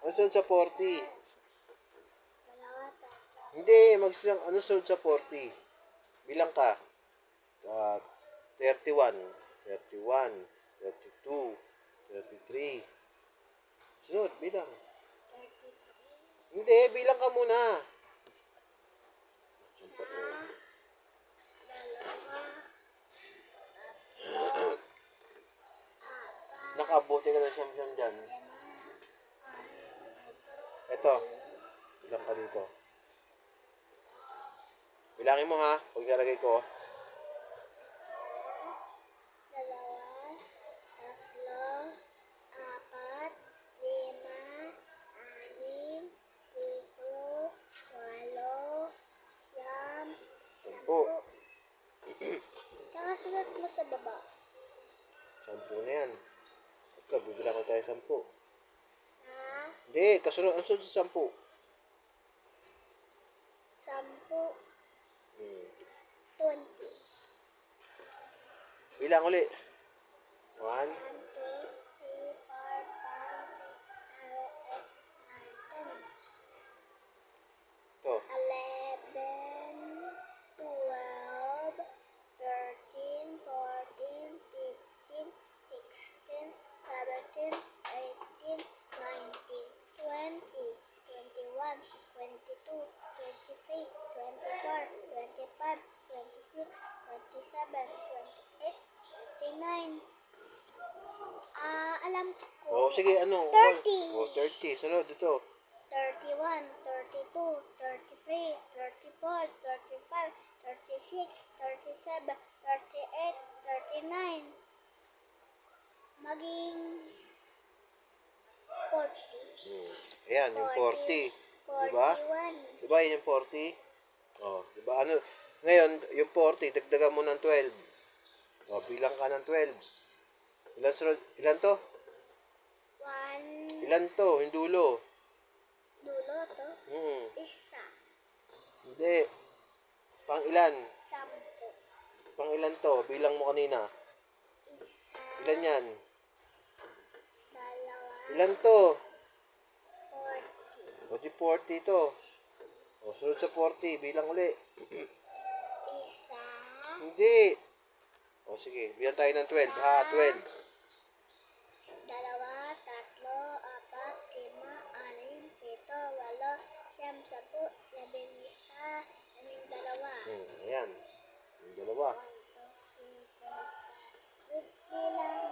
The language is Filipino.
Ano sunod sa 40? Dalawa, tatlo. Hindi, magsilang ano sunod sa 40? Bilang ka. 31, 31, 32, 33. Sunod, bilang. 33. Hindi, bilang ka muna. Isa. Dalawa. Tatlo. Apat. Nakabuti ka ng siyam-siyam dyan. 5. 6. Eto, bilang ka dito. Bilangin mo ha, pag nilagay ko. Dalawa, tatlo, apat, lima, anim, pito, walo, siyam, 10. 10. Tsaka sunod mo sa baba. 10 na yan. Ito, bibilang ko tayo 10. Sa Hindi, kasunod, ang sunod sa 10. 10, Hmm. 20. Bilang uli. 1, 1, 2, 3, 4, 5, 6, 7, 8, 9, 10. ito. 11, 12, 13, 14, 15, 16, 17, 18, 19, 20, 21, 22, 23, 24, 25, 26, 27, 28, 29. Alam ko. Sige, ano? 30. 30. Sunod, ito. 31, 32, 33, 34, 35, 36, 37, 38, 39. Maging 40. Ayan, yung 40. 41. Diba yun yung 40? Diba? Ano? Ngayon, yung 40, dagdagan mo ng 12. Bilang ka ng 12. Ilan sunod? Ilan to? 1. Ilan to? Yung dulo. Dulo to. Isa. Hindi. Pang ilan? 10. Pang ilan to? Bilang mo kanina. Isa. Ilan yan? Dalawa. Ilan to? 40. O di 40 to. Sunod sa 40. Bilang uli. Isa. Hindi. Sige. Bilang tayo ng 12. Ha, 12. Dalawa, tatlo, apat, lima, anim, pito, walo, siyam, 10, 11, 12. Ayan. Yung dalawa. 1, 2, 3, 4, 5, 6, bilang.